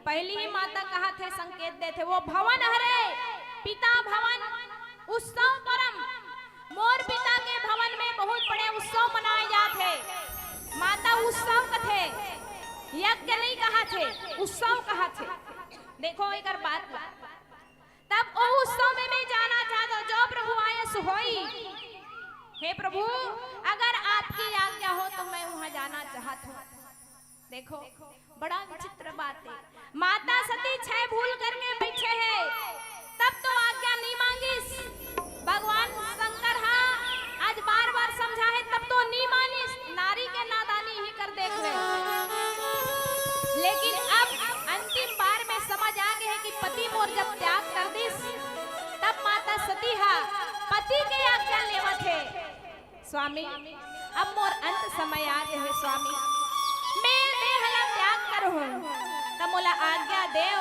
पहली ही माता कहा थे, संकेत दे थे, वो भवन हरे पिता भवन उत्सव परम। मोर पिता के भवन में बहुत बड़े उत्सव मनाए जाते। माता उत्सव कथे, यज्ञ नहीं कहा थे, उत्सव कहा थे। देखो एक बात, तब वो उत्सव में मैं जाना चाहता जो प्रभु आए सुहोई। हे प्रभु, अगर आपकी आज्ञा हो तो मैं वहां जाना चाहता हूँ। देखो बड़ा विचित्र बात है, माता सती छह भूल करके बैठे हैं, तब तो आज्ञा नहीं मांगी। भगवान शंकर हाँ आज बार बार समझा है, तब तो नहीं मानी। नारी के नादानी ही कर देख रहे, लेकिन अब अंतिम बार में समझ आ गए है कि पति मोर जब त्याग कर दिस, तब माता सती हा पति के आज्ञा लेवत है। स्वामी अब मोर अंत समय आ गए है, स्वामी मैं देहला त्याग करूं, तब मोला आज्ञा देव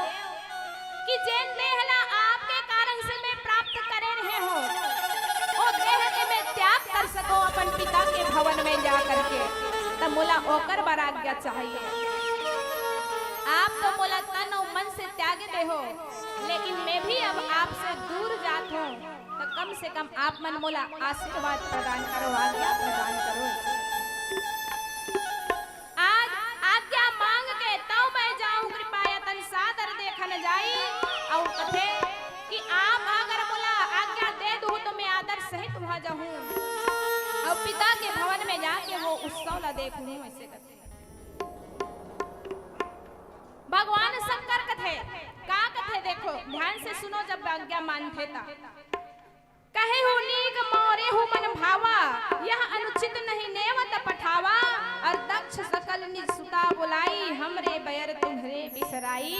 कि जेन देहला आपके कारण से मैं प्राप्त करे रहे हो, ओ देह के मैं त्याग कर सको अपन पिता के भवन में जा करके, तब मोला ओकर बर आज्ञा चाहिए। आप तो मोला तन और मन से त्यागे दे हो, लेकिन मैं भी अब आपसे दूर जात हूँ, तो कम से कम आप मन मोला आशीर्वाद प्रदान करो, आज्ञा प्रदान करो। आज आज्ञा मांग के तब मैं जाऊं कृपायतन सादर देखन जाई, और कहे कि आप अगर मोला आज्ञा दे दो तो मैं आदर सहित वहां जाऊं और पिता के भवन में जाके वो उत्सव ला देखूं। ऐसे कहते भगवान शंकर कथे का कथे, देखो ध्यान से सुनो। जब आज्ञा मानते ता कहे हो नीक मोरे हो मन भावा, यह अनुचित नहीं नेवत पठावा, और दक्ष सकल निज सुता बुलाई, हमरे बयर तुम्हरे बिसराई,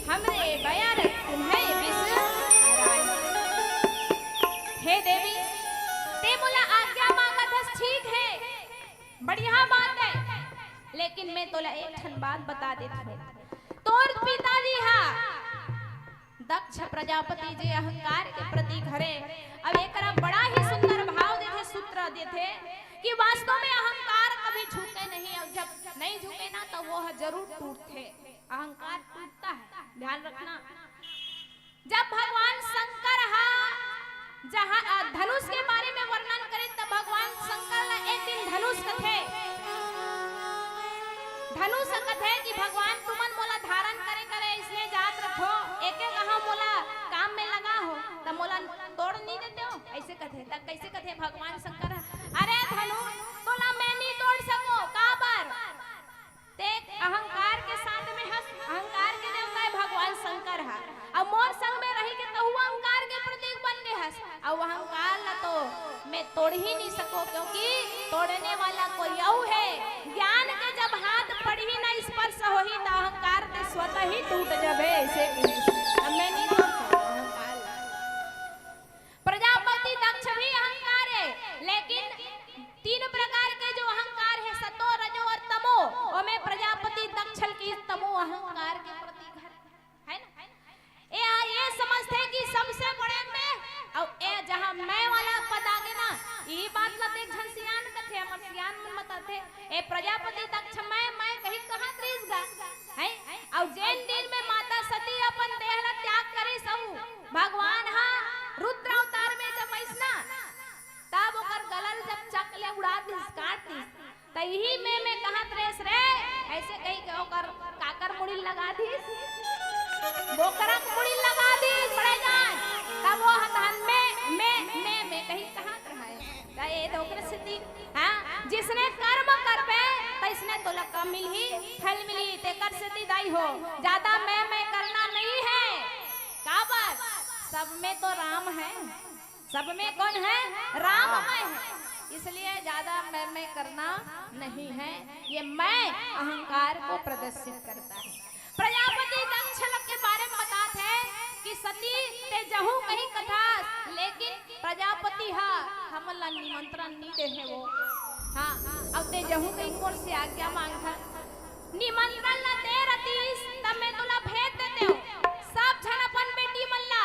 हमरे बयर तुम्हें बिसराई। हे देवी ते मोला आज्ञा मांगत हस, ठीक है बढ़िया बात है, लेकिन मैं तोला एक ठन बात बता देती हूँ। तोर पिताजी हा दक्ष प्रजापति जी अहंकार के प्रतीक हरे। अब एक बड़ा ही सुंदर भाव देते, सूत्र देते कि वास्तव में अहंकार कभी झुके नहीं, और जब नहीं झुके ना तो वो जरूर टूटते। अहंकार टूटता है, ध्यान रखना। जब भगवान शंकर हा जहाँ धनुष के बारे में वर्णन करे, तब भगवान शंकर ने एक दिन धनुष कथे, धनुष कथे कि भगवान तुमन मोला धारण करे करे इसलिए जात रखो, एक एक कहा मोला काम में लगा हो, तब मोला तोड़ नहीं देते हो, ऐसे कथे। तब कैसे कथे भगवान शंकर, अरे धनुष तोला मैं नहीं तोड़ सको, का पर ते अहंकार के साथ में हंस, अहंकार के देवता है भगवान शंकर है, अब मोर संग में रही के तो हुआ अहंकार के प्रतीक बन गए हंस, अब अहंकार ला तो मैं तोड़ ही नहीं सको, क्योंकि तोड़ने वाला कोई और है। ज्ञान के जब हाथ पड़ी ही ना स्पर्श हो ही, तो अहंकार ते स्वतः ही टूट जावे। ऐसे मैं नहीं तोड़ सकता अहंकार। प्रजापति दक्ष भी अहंकार है, लेकिन तीन प्रकार के जो अहंकार है, सतो रजो और तमो, और मैं प्रजापति दक्ष की तमो अहंकार के प्रतीक है ना। ये समझते हैं कि सबसे बड़े मैं, और ए जहां मैं वाला पद आगे ना, ये बात ना देख झंसियान कथे, हमर सियान मन बताते ए प्रजापति दक्ष मैं कहीं कहां त्रिसगा है। और जैन दिन में माता सती अपन देहला त्याग करे, सब भगवान हा रुद्र अवतार में जब ऐसना, तब ओकर गलल जब चकले उड़ा दिस काट दिस, त यही में कहां त्रेस रे, ऐसे कहीं के ओकर काकर मुड़ी लगा दिस, बोकरा मुड़ी लगा दिस बड़े जान, तब वो हथान में कहीं कहां रहा है। ये तो ओकर सिद्धि हां, जिसने कर्म करबे तो इसने तो लका मिल ही फल मिली, ते कर सिद्धि दाई हो। ज्यादा मैं करना नहीं है, का बात सब में तो राम है, सब में कौन है, राम है, इसलिए ज्यादा मैं करना नहीं है। ये मैं अहंकार को प्रदर्शित करता है। प्रजापति दक्ष के बारे में बताते हैं कि सती ते जहू कहीं कथा, लेकिन प्रजापति हा हमला निमंत्रण नहीं दे है वो, हाँ अब ते जहू कहीं कोर से आज्ञा मांगा, निमंत्रण ला दे रतीस, तब मैं तुला भेज देते हो। सब जन अपन बेटी मल्ला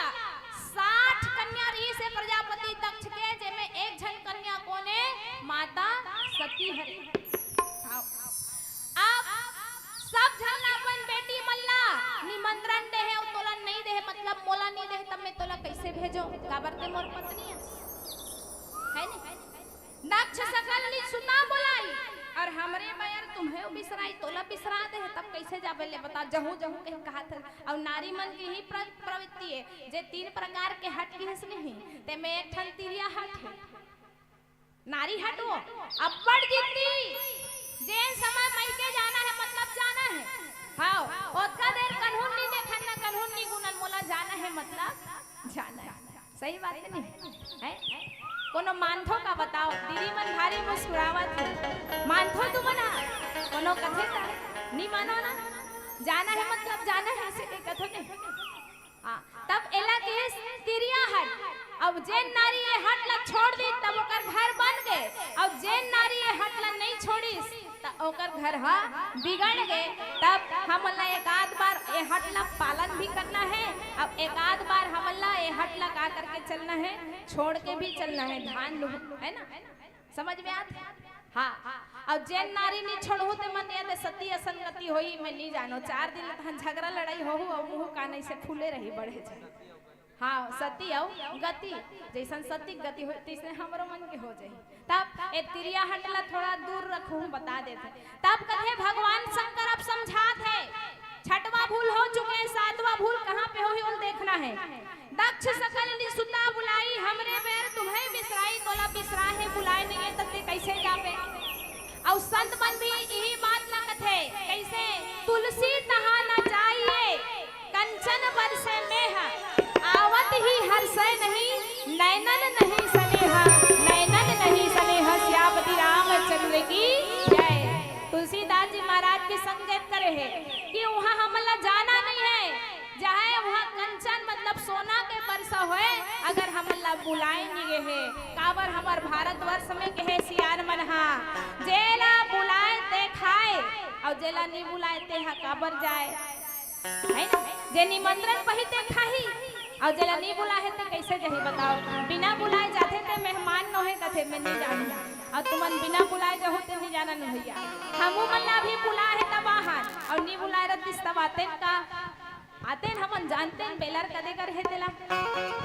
60 कन्या रही से प्रजापति दक्ष के, जेमे एक जन कन्या कोने माता सती हरी। अब सब जन अपन बेटी मल्ला निमंत्रण है जो काबरते मोर पत्नी है ना। दक्ष सकल नी सुता बुलाई और हमरे बयर तुम्हें बिसराई तोला बिसरा दे तब कैसे जाबे ले बता। जहू जहू कहीं कहा था और नारी मन की ही प्रवृत्ति है जे 3 प्रकार के हट की हंस नहीं ते में एक ठन तिरिया हट है नारी हट वो अब्बड़ जिद्दी जे समय मई के जाना है मतलब जाना है। हां ओतका देर कानून नहीं देखन ना कानून नहीं गुनन मोला जाना है मतलब जाना है। सही बात है नहीं है। कोनो मानथो का बताओ दीदी मन भारी मुस्कुरावत है मानथो तू मना कोनो कथे का नहीं मानो ना जाना है मतलब जाना है ऐसे कथो नहीं। हां तब एला के तिरिया हट अब जेन नारी ये हट ला छोड़ दी तब ओकर घर बन गए। अब जेन नारी ये हट ला नहीं छोड़ीस तब ओकर घर हा बिगड़ गए। तब हमला एक आध बार ये हट ला पालन भी करना है। अब एक आध बार हमला ये हट ला का करके चलना है छोड़ के भी चलना है ध्यान लो है ना समझ में आत। हाँ अब जेन नारी नहीं छोड़ू ते मन याद सती असंगति होई मैं नहीं जानो 4 दिन तहन झगड़ा लड़ाई हो और मुंह कान से फूले रही बढ़े जाए। हाँ सती आओ गति जैसन सती गति हो तैसे हमरो मन के हो जाई। तब ए तिरिया हटला थोड़ा दूर रखूं बता देते। तब कहे भगवान शंकर अब समझात है 6वां भूल हो चुके 7वां भूल कहाँ पे होई उन देखना है। दक्ष सकल नी सुता बुलाई हमरे बेर तुम्हें बिसराई तोला बिसरा है बुलाए नहीं है तते कैसे जावे। और संत मन भी यही बात लगत है कैसे तुलसी तहा न चाहिए कंचन बरसे में आवत ही हर्षय नहीं नैनन नहीं सनेहा नैनन नहीं सनेहा श्यामति रामचंद्र की जय। तुलसीदास जी महाराज की संकेत करे है कि वहाँ हमला जाना नहीं है जहाँ वहाँ कंचन मतलब सोना के बरसा होए अगर हमला बुलाए नहीं है काबर हमार भारतवर्ष में कहे सियार मनहा जेला बुलाए ते खाए और जेला नहीं बुलाए ते हा काबर जाए है ना। जे निमंत्रण पहिते खाही और जेला नहीं बुलाए ते कैसे जही बताओ। बिना बुलाए जाते थे मेहमान न होए कथे मैं नहीं जानू और तुमन बिना बुलाए जहो ते नहीं जाना न भैया। हमू मल्ला भी बुलाए तब आहन और नहीं बुलाए रतिस तब आते का आते हमन जानते हैं बेलर कदे कर है तेला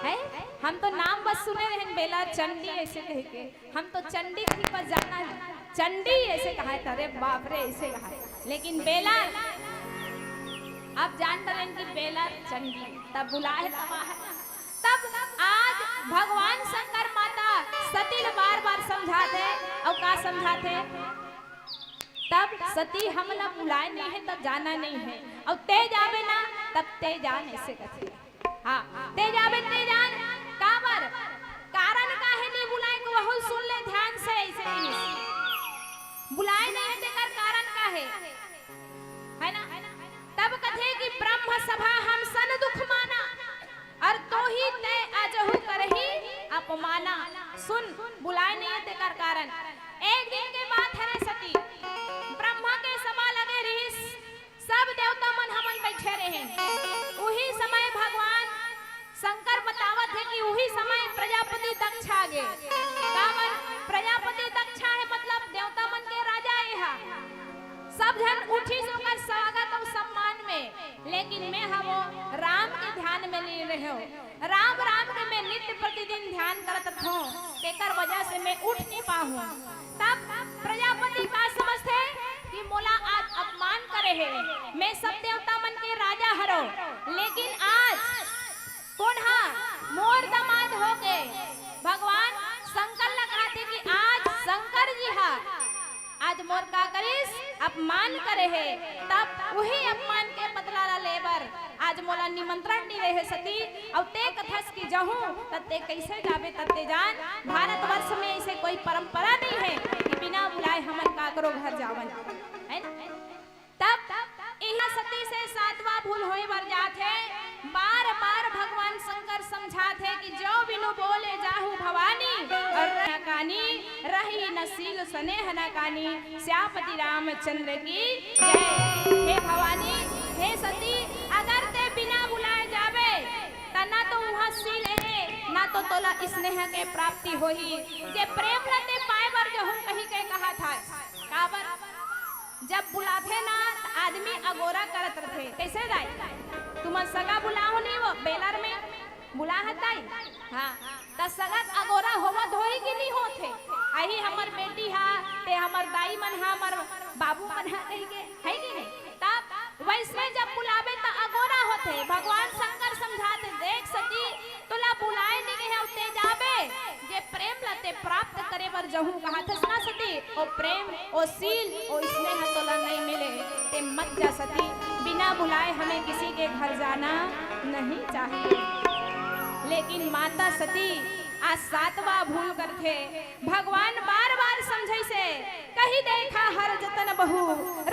है। हम तो नाम बस सुने रहे बेलर चंडी ऐसे कह के हम तो चंडी थी बस जाना है चंडी ऐसे कहा था अरे बाप रे ऐसे कहा लेकिन बेलर अब जानते रहे कि बेलर चंडी तब बुलाए तब आज भगवान शंकर माता सती बार बार समझाते और का समझाते तब सती हमला बुलाए नहीं है तब जाना नहीं है और ते जावे ना तब ते जान ऐसे कहते। हाँ ते जावे ते जान काबर कारण का है नहीं बुलाए को वह सुन ले ध्यान से ऐसे नहीं बुलाए नहीं है तेकर कारण का है ना। तब कथे कि ब्रह्म सभा हम सन दुख माना और तो ही ते अजहु करही अपमाना। सुन बुलाए नहीं है तेकर कारण एक दिन के बाद है सती ब्रह्मा के सभा लगे रही सब देवता मन हमन बैठे रहे उही समय भगवान शंकर बतावत है कि उही समय प्रजापति दक्ष आ गए। काबर प्रजापति दक्ष है मतलब देवता मन के राजा है सब जन उठी सोकर स्वागत और सम्मान में लेकिन मैं हम राम के ध्यान में नहीं रहे हो राम राम के मैं नित्य प्रतिदिन ध्यान करत हूँ तेकर वजह से मैं उठ नहीं पाऊँ। तब प्रजापति का समझते कि मोला आज अपमान करे है मैं सब देवता मन के राजा हरो लेकिन आज कौन हा मोर दामाद हो गए। भगवान शंकर लगाते कि आज शंकर जी हा आज मोर का करिस अपमान करे है तब वही अपमान के बदला ला लेबर आज मोला निमंत्रण नहीं रहे सती और ते कथस की जहूं तते कैसे जावे तते जान। भारतवर्ष में ऐसे कोई परंपरा नहीं है कि बिना बुलाए हमन काकरो घर जावन है ना। तब इहा सती से 7वां भूल होई बर जात है बार बार भगवान शंकर समझात है कि जो बिनु बोले जाहु भवानी और कानी रही नसील स्नेह न कानी श्यामति रामचंद्र की जय। हे भवानी हे सती अगर ते बिना बुलाए जावे तना तो वहाँ सील है ना तो तोला स्नेह के प्राप्ति होही जे प्रेम रते पाए बर जो हम कहीं के कहा था काबर जब बुलाते ना आदमी अगोरा करत रहे कैसे जाए तुम सगा बुलाओ नहीं वो बेलर में बुला हताई हाँ त सगत अगोरा होवत होई कि नहीं होथे आई हमर बेटी हा ते हमर दाई मन हा हमर बाबू मन हा कही के है कि नहीं तब वैसे जब बुलावे त अगोरा होथे भगवान शंकर समझाते देख सती तुला बुलाए नहीं है उते जाबे जे प्रेम लते प्राप्त करे बर जहू कहा थस ना सती ओ प्रेम ओ सील ओ स्नेह तोला नहीं मिले ते मत जा सती बिना बुलाए हमें किसी के घर जाना नहीं चाहिए लेकिन माता सती आज सातवा भूल करथे भगवान बार बार समझै से कही देखा हर जतन बहु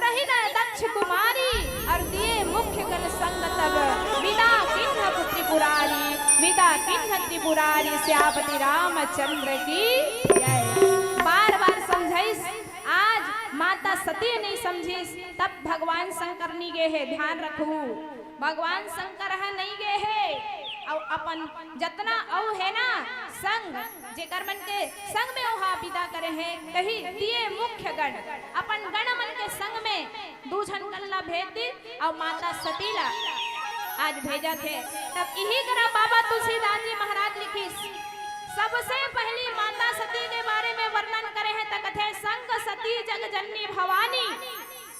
रही न दक्ष कुमारी और दिए मुख्य गण संग तब विदा किन्ह त्रिपुरारी विदा किन्ह त्रिपुरारी श्यापति रामचंद्र की जय बार बार समझैस आज माता सती नहीं समझिस तब भगवान शंकर नहीं गए है ध्यान रखू भगवान शंकर है नहीं गए है और अपन जतना औ है ना संग जेकर मन के संग में ओहा विदा करे है कही दिए मुख्य गण अपन गण मन के संग में दूझन कल्ला भेज दी और माता सतीला आज भेजा थे तब यही करा बाबा तुलसीदास जी महाराज लिखिस सबसे पहली माता सती के बारे में वर्णन करे हैं तक थे संग सती जग जननी भवानी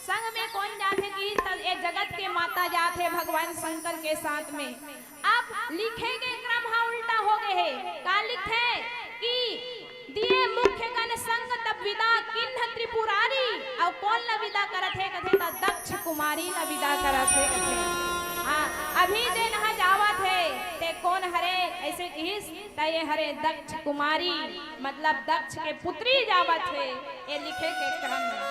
संग में कौन जाते कि ये जगत के माता जाते भगवान शंकर के साथ में अब लिखे के क्रम हा उल्टा हो गए है का लिखे कि दिए मुख्य गण संग तब विदा किन्ह त्रिपुरारी और कौन ला विदा करत है कथे ता दक्ष कुमारी ला विदा करत है कथे हां अभी जे नहा जावत है ते कौन हरे ऐसे किस ता ये हरे दक्ष कुमारी मतलब दक्ष के पुत्री जावत है ये लिखे के क्रम में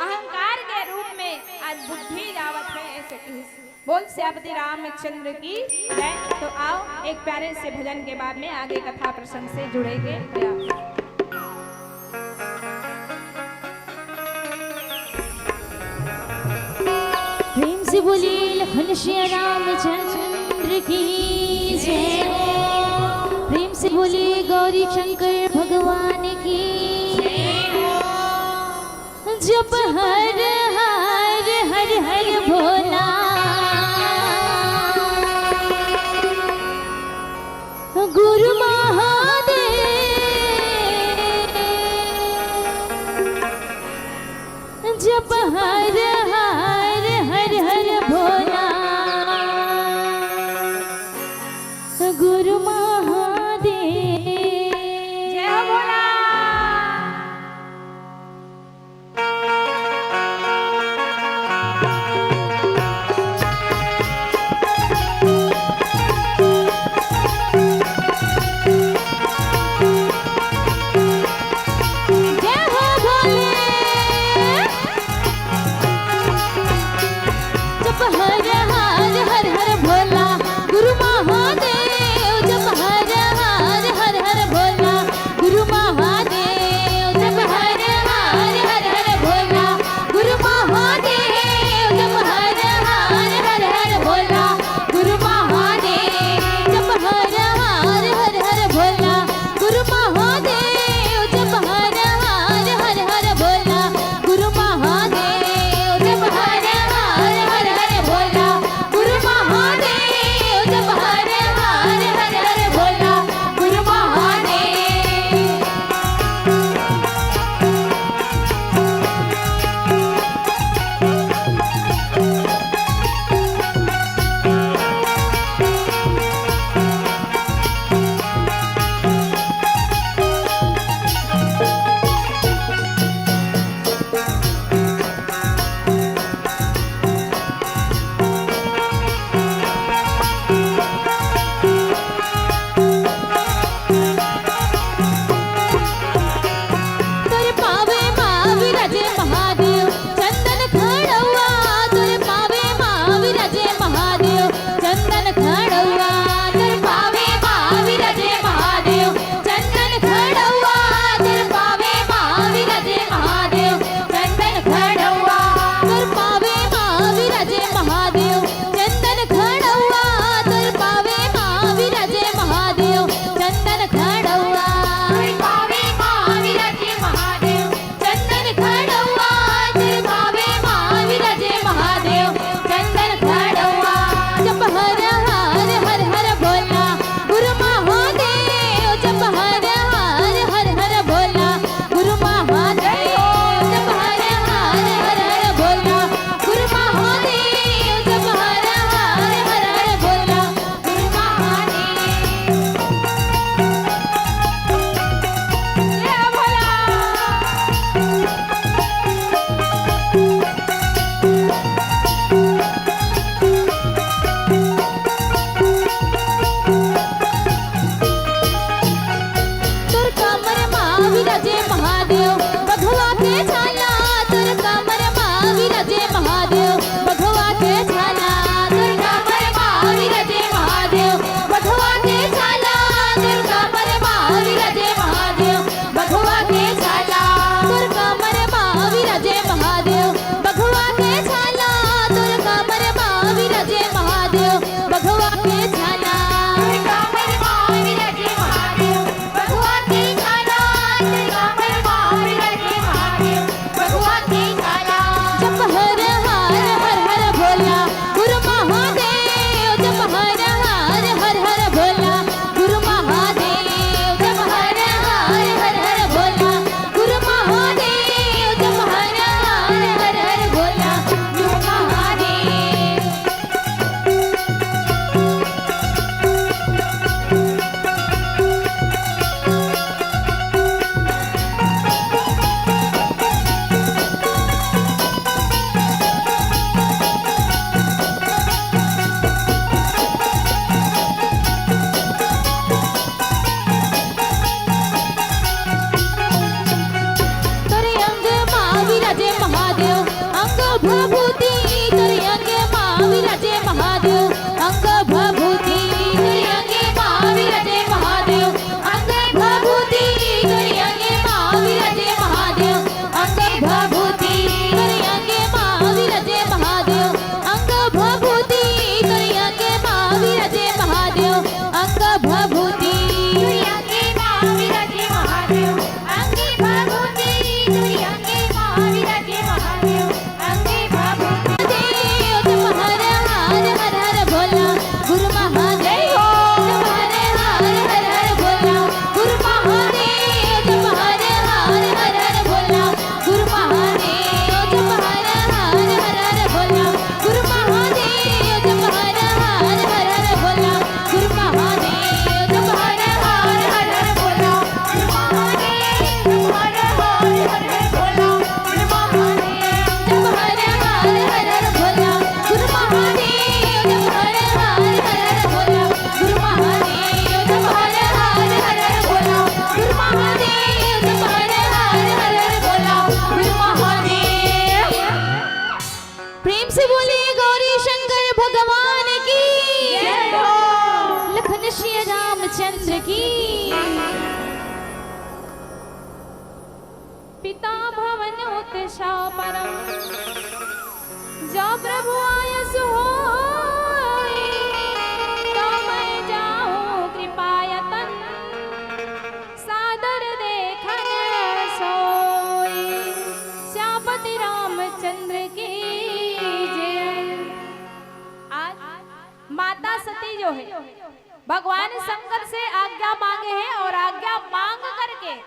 अहंकार के रूप में आज बुद्धि जावत है ऐसे किस बोल श्यापति रामचंद्र की जय तो आओ एक प्यारे से भजन के बाद में आगे कथा प्रसंग से जुड़ेंगे प्रेम से बोली लखन श्री रामचंद्र की जय प्रेम से बोली गौरी शंकर भगवान की जब हर हर हर हर भोला गुरु महादेव जब हर हर हर हर भोला गुरु महादेव जय हो भोला दिशा परम। जो प्रभु आयस होई, तो मैं जाऊं कृपायतन, सादर देखन सोई। श्यामपति रामचंद्र की जय। आज माता सती जो है भगवान शंकर से आज्ञा मांगे हैं और आज्ञा मांग करके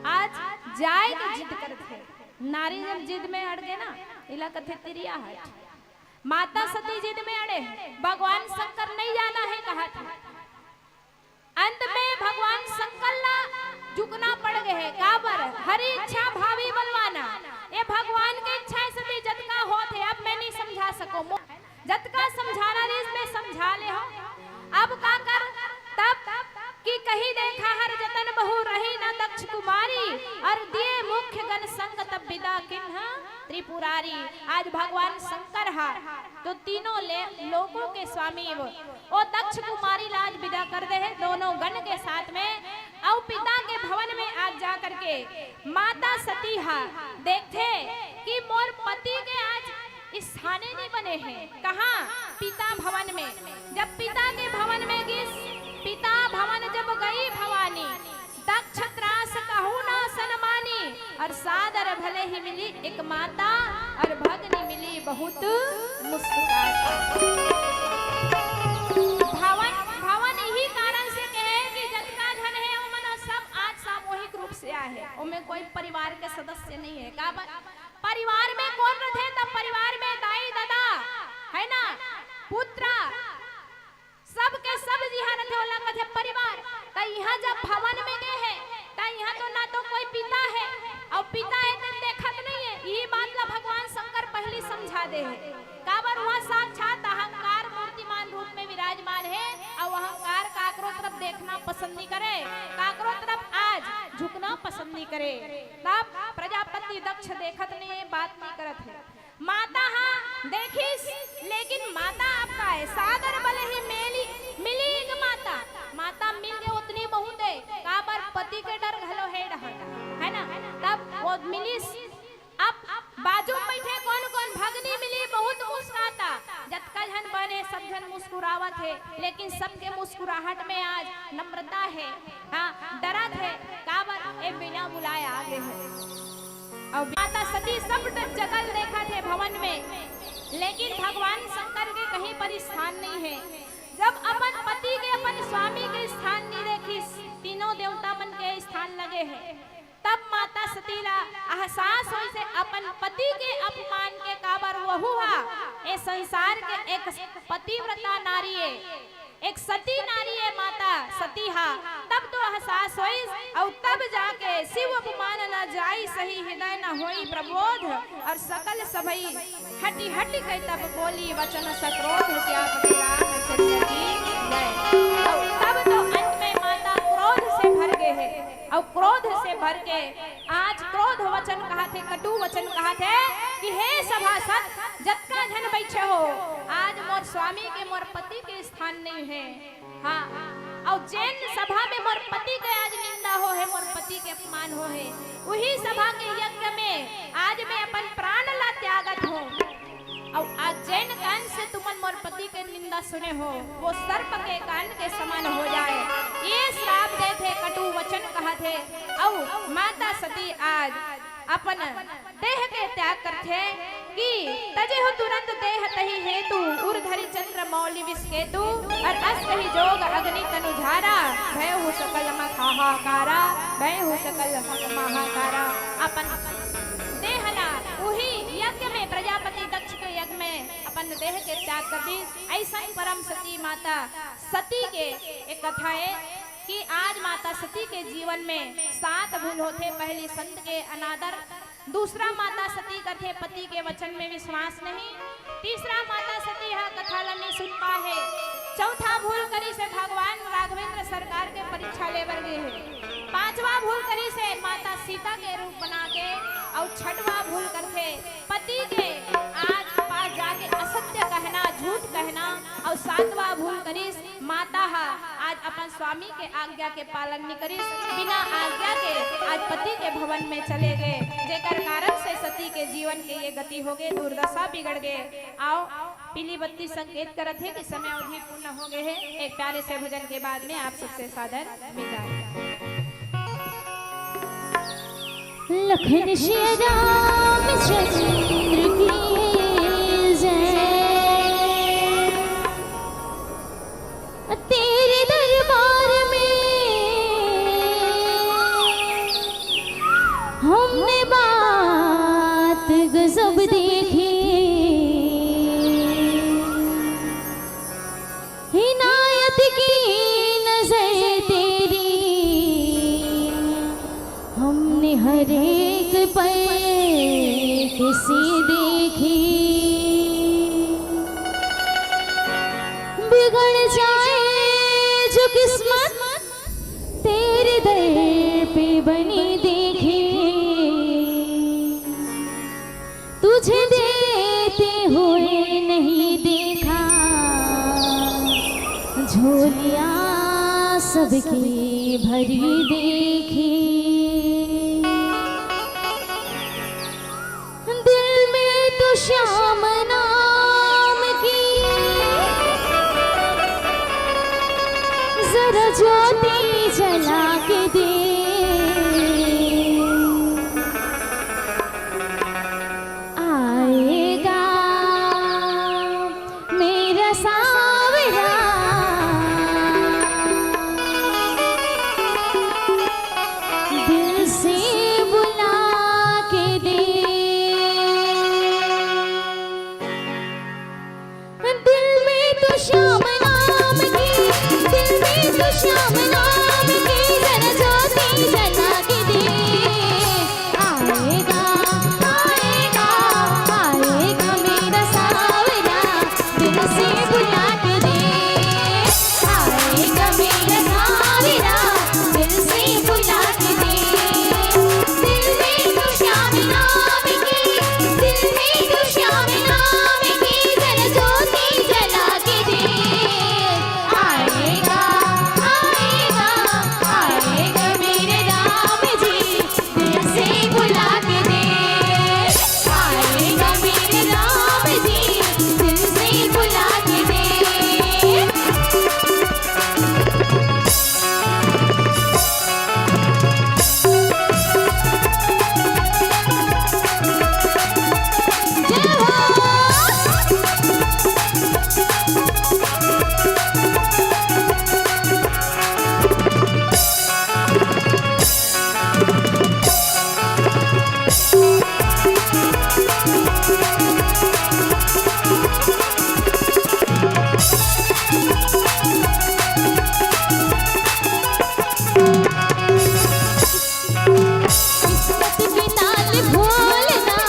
आज जाए की जिद करते। नारी जब जिद में अड़ गए ना, इला कथे तिरिया है। माता सती जिद में अड़े, भगवान शंकर नहीं जाना है कहा था। अंत में भगवान शंकर ला झुकना पड़ गए है। काबर हरी इच्छा भावी बलवाना, ये भगवान की इच्छा सती जतका होत है। अब मैं नहीं समझा सको, जतका समझाना रीस में समझा ले हो। अब का कर तब कि कहीं देखा हर जतन बहु रही न दक्ष कुमारी, और दिए मुख्य गण संग तब विदा किन्ह त्रिपुरारी। आज भगवान शंकर हा तो तीनों लोगों के स्वामी वो दक्ष कुमारी लाज विदा कर दे है दोनों गण के साथ में। और पिता के भवन में आज जा करके माता सती हा देखते कि मोर पति के आज स्थाने नहीं बने हैं। कहाँ? पिता भवन में। जब पिता के भवन में गिस, पिता भवन जब गई भवानी, दक्ष त्रास कहू ना सनमानी, और सादर भले ही मिली एक माता, और भगनी मिली बहुत मुस्कुराता। भवन यही कारण से कहे कि जतका धन है वो मनो सब आज सामूहिक रूप से आए हैं। उनमें कोई परिवार के सदस्य नहीं है। का परिवार में कौन रहे? तब परिवार में दाई दादा है ना, पुत्र सब के सब यहाँ रखे होला कथे परिवार। तो यहाँ जब भवन में गए हैं तो यहाँ तो ना तो कोई पिता है, और पिता है तो देखत नहीं है। यही बात ला भगवान शंकर पहले समझा दे है। काबर वहाँ साक्षात अहंकार मूर्तिमान रूप में विराजमान है, और अहंकार काकरो तरफ देखना पसंद नहीं करे, काकरो तरफ आज झुकना पसंद नहीं करे। तब प्रजापति दक्ष देखत नहीं है, बात नहीं करत है। माता हाँ देखिस, लेकिन माता आपका है सादर भले ही मिली एक माता। माता मिल गए उतनी बहुत है। काबर पति के डर घलो है है ना। तब वो मिलिस, अब बाजू में बैठे कौन कौन भगनी मिली बहुत मुस्कुराता। जतका जन बने सब जन मुस्कुरावत है, लेकिन सबके मुस्कुराहट में आज नम्रता है, हाँ डरत है। काबर ए बिना बुलाए आगे है। और माता सती सब जगल देखा थे भवन में, लेकिन भगवान शंकर के कहीं पर स्थान नहीं है। जब अपन पति के अपन स्वामी के स्थान नहीं देखी, तीनों देवता मन के स्थान लगे हैं, तब माता सती ला एहसास होई से अपन पति के अपमान के काबर वो हुआ। ए संसार के एक पतिव्रता नारी है, एक सती नारी है माता सती हा। तब तो एहसास होई, और तब जाके शिव अपमान न जाई सही, हृदय न होई प्रबोध, और सकल सभई हटी हटी कई तब बोली वचन सक्रोध श्यामपति रामचंद्र की जय। और तब तो अंत में माता क्रोध से भर गए है, और क्रोध से भर के आज क्रोध वचन कहा थे, कटु वचन कहा थे कि हे सभासद जतका जन बैठे हो, आज मोर स्वामी के मोर पति के स्थान नहीं है। हाँ, और जैन सभा में मोर पति के आज निंदा हो है, मोर पति के अपमान हो है, वही सभा के यज्ञ में आज मैं अपन प्राण ला त्यागत हूँ। और आज जैन कान से तुमन मोर पति के निंदा सुने हो, वो सर्प के कान के समान हो जाए, ये श्राप दे थे, कटु वचन कहा थे। और माता सती आज अपन देह के त्याग करते कि तजे हो तुरंत देह तही हेतु, उर्धरि चंद्र मौलि विस्केतु, और अस्त ही जोग अग्नि तनुझारा, भय हो सकल महाकारा, भय हो सकल महाकारा। अपन देहला वही यज्ञ में, प्रजापति दक्ष के यज्ञ में अपन देह के त्याग कर दी। ऐसा ही परम सती माता सती के एक कथा है कि आज माता सती के जीवन में 7 भूल होते। पहली संत के अनादर, दूसरा माता सती करते पति के वचन में विश्वास नहीं, तीसरा माता सती यह कथा नहीं सुन पाए, चौथा भूल करी से भगवान राघवेंद्र सरकार के परीक्षा ले बर गए है, पांचवा भूल करी से माता सीता के रूप बना के, और छठवा भूल करके पति के आज 5 जाके असत्य कहना, झूठ कहना और सातवां भूल करिस माता हा आज अपन स्वामी के आज्ञा के पालन नहीं करिस, बिना आज्ञा के आज पति के भवन में चले गए, जेकर कारण से सती के जीवन के ये गति हो गए, दुर्दशा बिगड़ गए। आओ पीली बत्ती संकेत करत है कि समय अवधि पूर्ण हो गए है। एक प्यारे से भजन के बाद में आप सबसे सादर विदाई। लखन श्री रामचंद्र की जय, तेरे दरबार में हमने बात गजब देखी, हिनायत की नजर तेरी हमने हर एक पल किसी देखी, बिगड़ जाए जो किस्मत तेरे दर पे बनी देखी, तुझे देते हुए नहीं देखा, झोलियां सबकी भरी देखी, दिल में तो श्याम नाम की जरा ज्योति जला के दे, आएगा मेरा सावरा, दिल से बुला के दे, दिल में तो श्याम नाम की, दिल में तो श्याम नाम की जरा ज्योति जला के दे, आएगा आएगा आएगा मेरा सावरा, दिल से बुला के दे, आएगा मेरा सावरा, दिल से बुला के दे, दिल में तो श्याम नाम की, दिल में तो श्याम नाम की जरा ज्योति जला के दे, आएगा आएगा आएगा मेरे राम जी, दिल से बुला के दे, आएगा मेरे राम जी, दिल से बुला के दे। जय किस्मत के ताल भोलना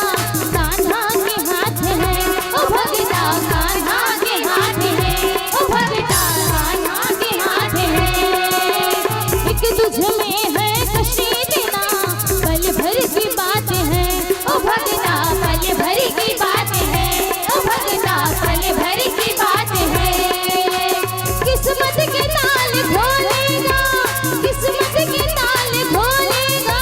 कान्हा के हाथ है, ओ भगता कान्हा के हाथ है, ओ भगता कान्हा के हाथ है, एक तुझ में है कशी देना, पल भर की बात है, ओ भगता पल भर की बात है, ओ भगता पल भर की बात है, किस्मत के ताल खोलेगा, किस्मत के ताल खोलेगा,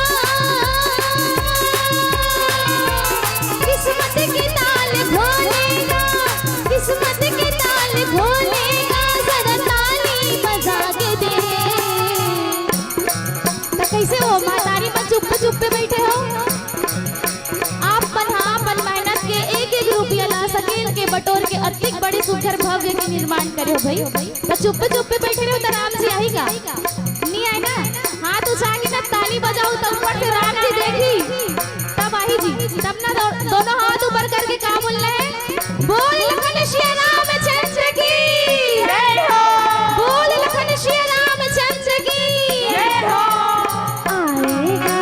किस्मत के ताल खोलेगा, किस्मत के ताल खोलेगा, जरा ताली बजा के दे। तो कैसे हो मातारी पर चुप चुप पे बैठे हो, आप अपन मेहनत के एक एक रुपया ला सके के बटोर के अतिक बड़े सुघर भव्य के निर्माण करे हो भाई, तो चुप पे बैठे रहो तो राम जी आएगा नहीं आए ना, हाथ उठा के तब ताली बजाओ तब ऊपर से राम जी देखी तब आई जी, तब ना दोनों हाथ ऊपर करके क्या बोल रहे हैं, बोल लखन श्री रामचंद्र की जय हो, बोल लखन श्री रामचंद्र की जय हो, आएगा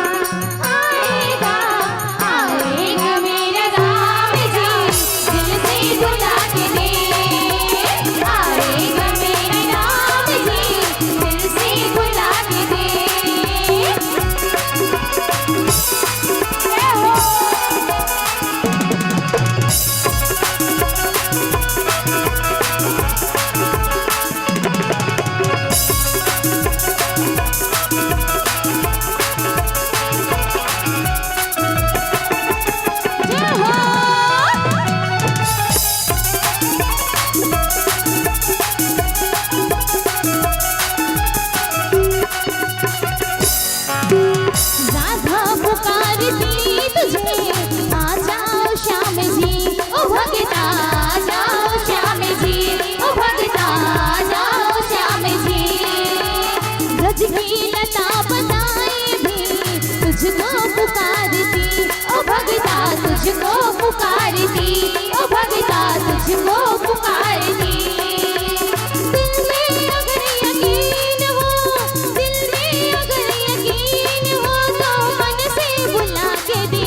आएगा आएगा मेरा राम जी, दिल से बुला के दे, आएगा मेरा राम जी, दिल से बुला के दे, जय हो। तुझको पुकारती, ओ भगता तुझको पुकारती, ओ भगता तुझको पुकारती। दिल में अगर यकीन हो, दिल में अगर यकीन हो तो मन से बुला के दे।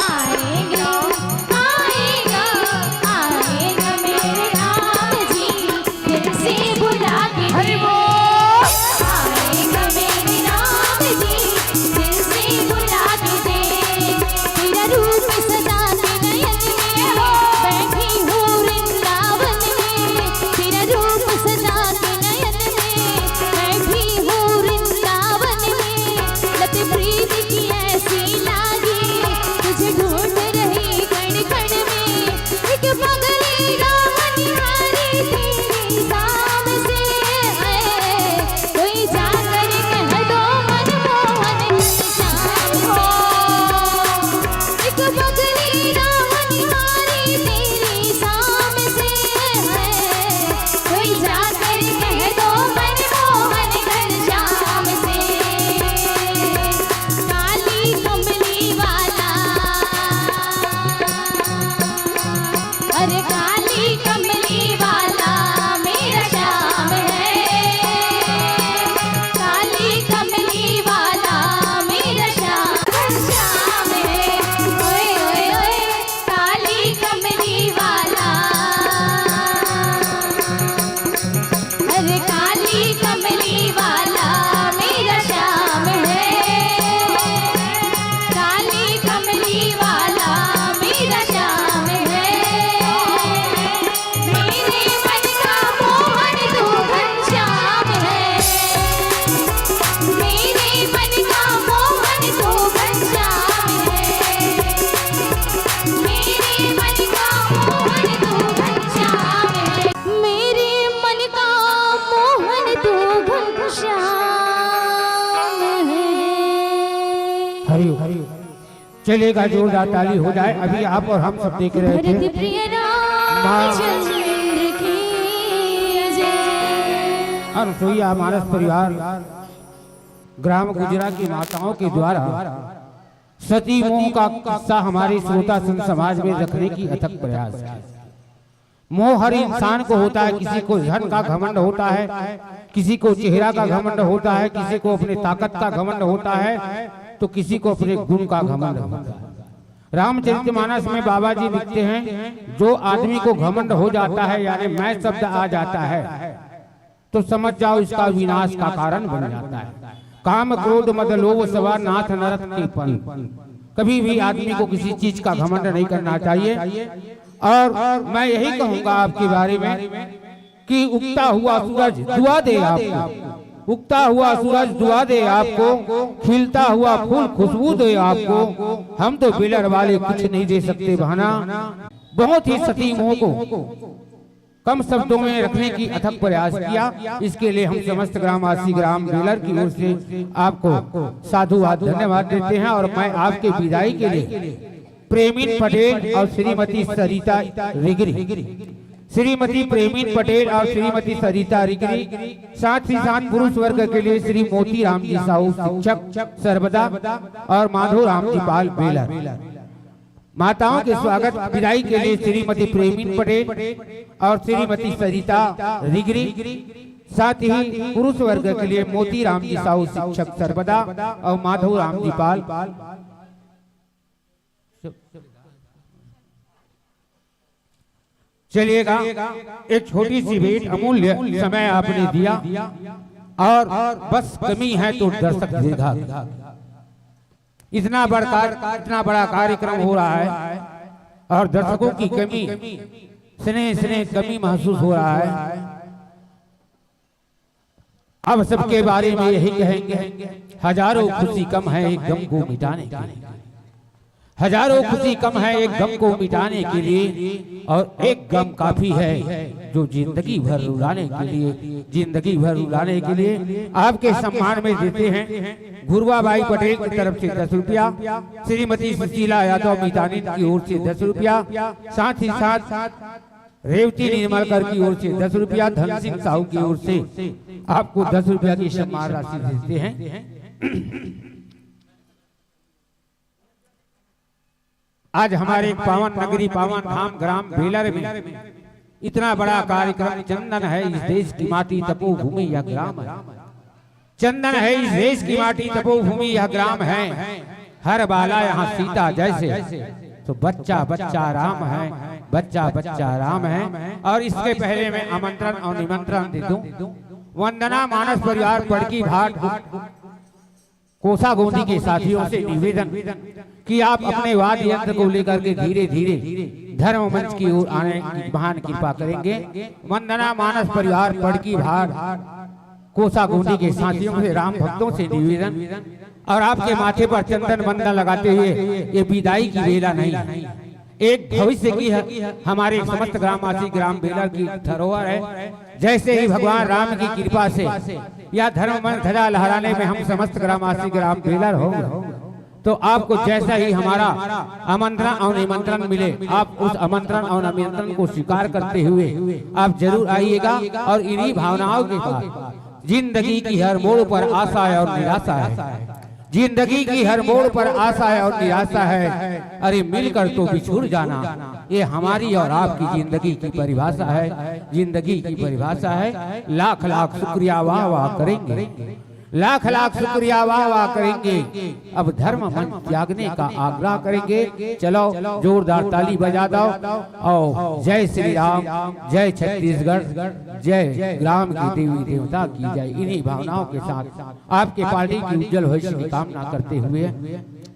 आएगा आएगा आएगा मेरे राम जी, दिल से बुला के दे। आएगा मेरे राम जी, दिल से बुला के दे। तेरा रूप सदा के नयन में हो, बैठी हूँ वृंदावन में। तेरा रूप सदा के नयन में, बैठी हूँ वृंदावन में। लत प्रीत की ऐसी लागी, तुझे ढूंढ रही कण कण में। एक पगली राम निहारी तेरी शाम से है, कोई जाकर कह दो मनमोहन श्याम हो। एक पगली राम निहारी तेरी शाम से है, कोई जाकर कह दो मनमोहन घनश्याम से। काली कमली वाला, अरे काली कमली वाला मेरा श्याम है। काली कमली वाला मेरा श्याम है। ओए ओए ओए काली कमली वाला, अरे काली कमली वाला मेरा श्याम है। काली कमली वाला मेरा श्याम है। मेरे मन का मोहन तू घनश्याम है। मेरे मन का मोहन तू घनश्याम है। मेरे मन का मोहन तू घनश्याम है। मेरे मन का मोहन तू घनश्याम है। हरिओम हरिओम। चलेगा जोरदार ताली हो जाए। अभी आप और हम सब देख रहे भरत थे प्रिय रामचंद्र की जय। अनसुईया मानस परिवार ग्राम गुजरा की माताओं के द्वारा सती मोह का किस्सा हमारे श्रोता संत समाज में रखने की अथक प्रयास है। मोह हर इंसान को होता है। किसी को धन का घमंड होता है, किसी को चेहरा का घमंड होता है, किसी को अपने ताकत का घमंड होता है, तो किसी को अपने गुण का घमंड होता है। रामचरितमानस में बाबा जी लिखते हैं, जो आदमी को घमंड हो जाता है यानी मैं शब्द आ जाता है तो समझ जाओ इसका विनाश का कारण बन जाता है। काम क्रोध मद लोभ सवा नाथ नरक के पन। कभी भी आदमी को किसी चीज का घमंड नहीं करना चाहिए। और मैं यही कहूंगा आपके बारे में कि उगता हुआ सूरज दुआ दे आपको, उगता हुआ सूरज दुआ दे आपको, खिलता हुआ फूल खुशबू दे आपको। हम तो बिलर वाले कुछ नहीं दे सकते बहाना। बहुत ही सती मोह को कम शब्दों में रखने की अथक प्रयास किया। इसके लिए हम समस्त ग्रामवासी ग्राम बेलर की ओर से आपको साधुवाद धन्यवाद देते हैं। और मैं आपके विदाई के लिए प्रेमीन पटेल और श्रीमती सरिता रिगरी, श्रीमती प्रेमीन पटेल और श्रीमती सरिता रिगरी, साथ ही साथ पुरुष वर्ग के लिए श्री मोती राम जी साहू शिक्षक सर्वदा और माधो राम जी पाल बेलर। माताओं के स्वागत विदाई के लिए श्रीमती प्रेमीन पटेल और श्रीमती सरिता रिगरी, साथ ही पुरुष वर्ग के लिए मोती राम जी साहू शिक्षक सर्वदा और माधव राम जी पाल। चलिएगा, एक छोटी सी भेंट अमूल्य समय आपने दिया और बस कमी है तो दर्शक दीर्घा। इतना बड़ा कार्यक्रम हो रहा है और दर्शकों की कमी स्नेह कमी महसूस हो रहा है। अब सबके बारे में यही कहेंगे, हजारों खुशी कम है एक गम को मिटाने के लिए। हजारों खुशी कम है एक गम को मिटाने के लिए, और एक गम काफी है जो जिंदगी भर रुलाने के लिए, जिंदगी भर रुलाने के लिए। आपके सम्मान में देते हैं गुरवाबाई पटेल की तरफ से 10 रुपया, श्रीमती सुशीला यादव मितानी की ओर से 10 रुपया, साथ ही साथ रेवती निर्मलकर की ओर से 10 रुपया, धन सिंह साहू की ओर से आपको 10 रुपया की सम्मान राशि देते हैं। आज हमारे पावन नगरी पावन धाम ग्राम बेलर में इतना बड़ा कार्यक्रम चंदन है इस देश की माटी तपोभूमि यह ग्राम है। चंदन है इस देश की माटी तपोभूमि यह ग्राम है। हर बाला यहाँ सीता जैसे तो बच्चा बच्चा राम है, बच्चा बच्चा राम है। और इसके पहले मैं आमंत्रण और निमंत्रण दे दूं। वंदना मानस परिवार पड़की भाट कोसा गोंदी के साथियों से निवेदन कि आप अपने वाद्य यंत्र को लेकर के धीरे धीरे धर्म मंच की ओर आने की महान कृपा करेंगे। वंदना मानस परिवार पड़की भाट कोसा गोंदी के साथियों से राम भक्तों से निवेदन और आपके माथे पर चंदन बंदन लगाते हुए ये विदाई की बेला नहीं, एक भविष्य की है हमारे समस्त ग्रामवासी ग्राम बेलर की धरोहर है। जैसे ही भगवान राम की कृपा से या धर्म मन ध्वजा लहराने में हम समस्त ग्रामवासी ग्राम बेलर हो तो आपको जैसा ही हमारा आमंत्रण और निमंत्रण मिले आप उस आमंत्रण और निमंत्रण को स्वीकार करते हुए आप जरूर आइएगा। और इन्हीं भावनाओं के साथ जिंदगी की हर मोड़ पर आशा है और निराशा है, जिंदगी की हर मोड़ पर आशा है और निराशा है, अरे मिलकर तो बिछुड़ जाना, ये हमारी और आपकी जिंदगी की परिभाषा है, जिंदगी की परिभाषा है। लाख लाख शुक्रिया वाह वाह करेंगे, लाख लाख शुक्रिया वाह वाह करेंगे। अब धर्म मन त्यागने का आग्रह करेंगे। चलो जोरदार ताली बजा दो और जय श्री राम, जय छत्तीसगढ़, जय ग्राम की देवी देवता की जय। इन्हीं भावनाओं के साथ आपके पार्टी की उज्जवल भविष्य की कामना करते हुए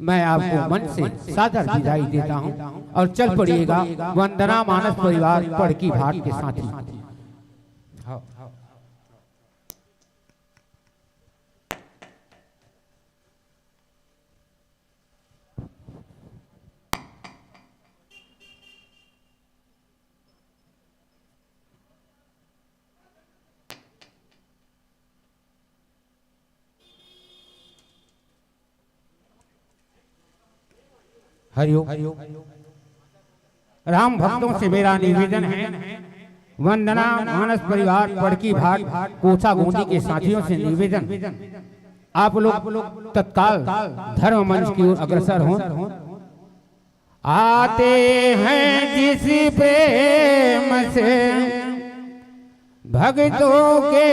मैं आपको मन से सादर विदाई देता हूं और चल पड़िएगा वंदना मानस परिवार पड़की भाट के साथी। हरिओम। राम भक्तों से मेरा निवेदन है, वंदना मानस परिवार पड़की भाट कोसा गोंदी के साथियों से निवेदन आप लोग तत्काल धर्म मंच की ओर अग्रसर हों। आते हैं जिस प्रेम से भक्तों के